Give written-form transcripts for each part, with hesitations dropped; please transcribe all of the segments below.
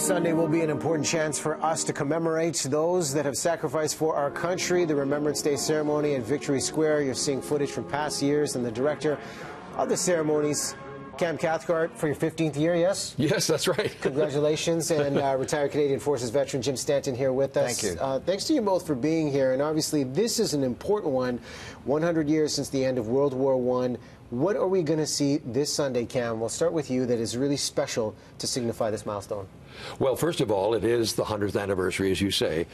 Sunday will be an important chance for us to commemorate those that have sacrificed for our country. The Remembrance Day ceremony at Victory Square. You're seeing footage from past years, and the director of the ceremonies, Cam Cathcart, for your 15th year, yes? Yes, that's right. Congratulations, and retired Canadian Forces veteran Jim Stanton here with us. Thank you. Thanks to you both for being here, and obviously this is an important one. 100 years since the end of World War I. What are we going to see this Sunday, Cam? We'll start with you, that is really special to signify this milestone. Well, first of all, it is the 100th anniversary, as you say.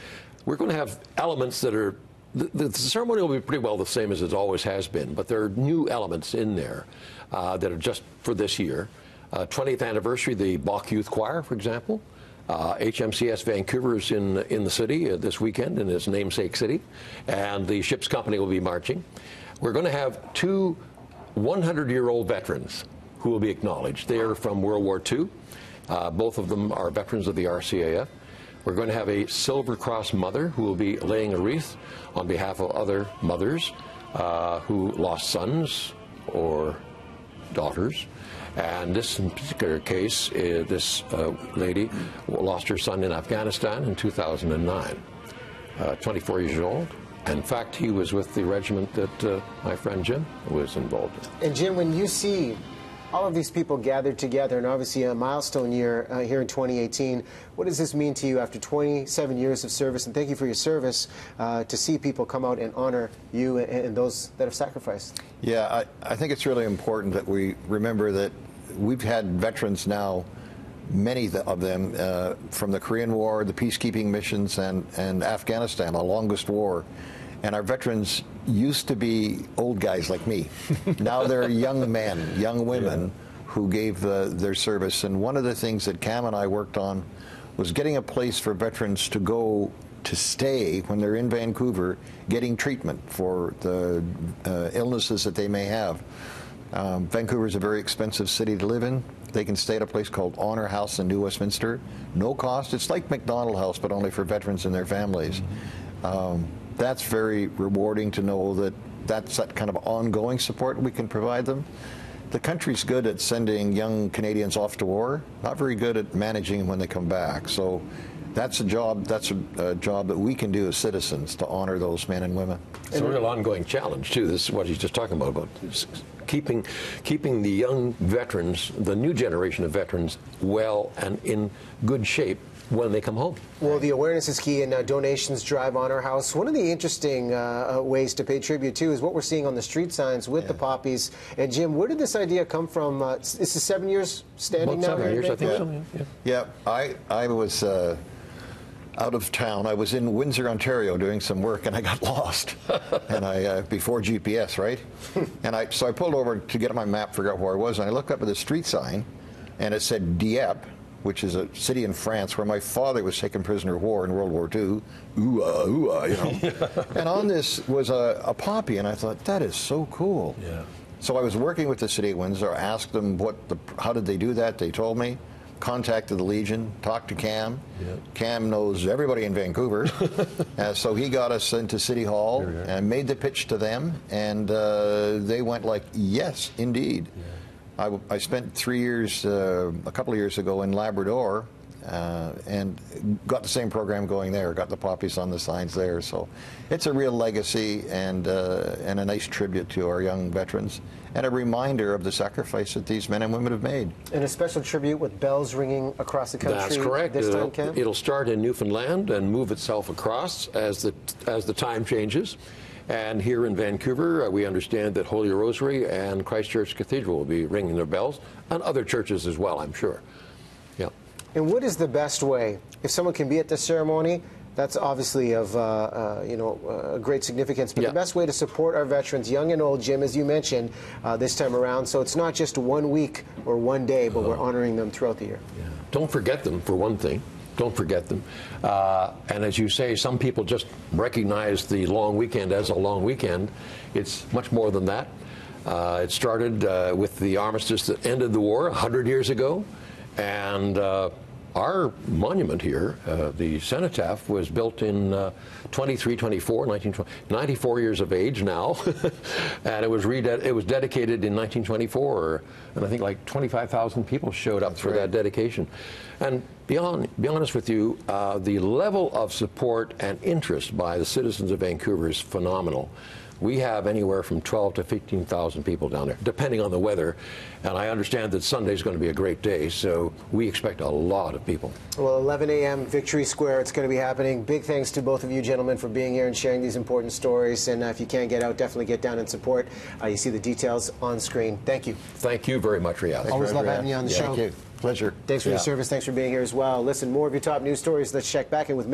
We're going to have elements that are, the ceremony will be pretty well the same as it always has been, but there are new elements in there that are just for this year. 20th anniversary, the Bach Youth Choir, for example. HMCS Vancouver is in the city this weekend, in its namesake city, and the ship's company will be marching. We're going to have two 100-year-old veterans who will be acknowledged. They are from World War II. Both of them are veterans of the RCAF. We're going to have a Silver Cross mother who will be laying a wreath on behalf of other mothers who lost sons or daughters. And this in particular case, this lady lost her son in Afghanistan in 2009, 24 years old. In fact, he was with the regiment that my friend Jim was involved in. And Jim, when you see all of these people gathered together, and obviously a milestone year here in 2018, what does this mean to you after 27 years of service? And thank you for your service, to see people come out and honor you and those that have sacrificed. Yeah, I think it's really important that we remember that we've had veterans now, many of them from the Korean War, the peacekeeping missions, and Afghanistan, the longest war. And our veterans used to be old guys like me. Now they're young men, young women who gave their service. And one of the things that Cam and I worked on was getting a place for veterans to go to stay when they're in Vancouver, getting treatment for the illnesses that they may have. Vancouver is a very expensive city to live in. They can stay at a place called Honor House in New Westminster. No cost. It's like McDonald House, but only for veterans and their families. That's very rewarding to know that that's that kind of ongoing support we can provide them. The country's good at sending young Canadians off to war, not very good at managing when they come back. So that's a job that we can do as citizens, to honor those men and women. It's a real ongoing challenge, too. This is what he's just talking about keeping the young veterans, the new generation of veterans, well and in good shape when they come home. Well, the awareness is key, and donations drive Honor House. One of the interesting ways to pay tribute, too, is what we're seeing on the street signs with the poppies. And, Jim, where did this idea come from? This is 7 years standing now? 7 years, I think so. Yeah, I was out of town. I was in Windsor, Ontario, doing some work, and I got lost. And before GPS, right? And so I pulled over to get on my map, figure out where I was, and I looked up at the street sign, and it said Dieppe, which is a city in France where my father was taken prisoner of war in World War II. Ooh-ah, ooh-ah, you know. And on this was a poppy, and I thought, that is so cool. Yeah. So I was working with the city of Windsor, asked them how did they do that. They told me. Contacted the Legion, talked to Cam. Yep. Cam knows everybody in Vancouver. So he got us into City Hall and made the pitch to them, and they went like, yes, indeed. Yeah. I spent 3 years, a couple of years ago, in Labrador, and got the same program going there, got the poppies on the signs there. So it's a real legacy and a nice tribute to our young veterans, and a reminder of the sacrifice that these men and women have made. And a special tribute with bells ringing across the country. That's correct. This time, Cam? It'll start in Newfoundland and move itself across as the time changes. And here in Vancouver, we understand that Holy Rosary and Christchurch Cathedral will be ringing their bells, and other churches as well, I'm sure. Yeah. And what is the best way, if someone can be at the ceremony? That's obviously of great significance. But the best way to support our veterans, young and old, Jim, as you mentioned, this time around. So it's not just 1 week or 1 day, but we're honoring them throughout the year. Yeah. Don't forget them, for one thing. Don't forget them. And as you say, some people just recognize the long weekend as a long weekend. It's much more than that. It started with the armistice that ended the war 100 years ago. And our monument here, the cenotaph, was built in 1924, 94 years of age now, and it was dedicated in 1924, and I think like 25,000 people showed up for that dedication. And be honest with you, the level of support and interest by the citizens of Vancouver is phenomenal. We have anywhere from 12 to 15,000 people down there, depending on the weather. And I understand that Sunday's going to be a great day, so we expect a lot of people. Well, 11 a.m., Victory Square, it's going to be happening. Big thanks to both of you gentlemen for being here and sharing these important stories. And if you can't get out, definitely get down and support. You see the details on screen. Thank you. Thank you very much, Riyadh. Always love having you on the show. Thank you. Pleasure. Thanks for your service. Thanks for being here as well. Listen, more of your top news stories. Let's check back in with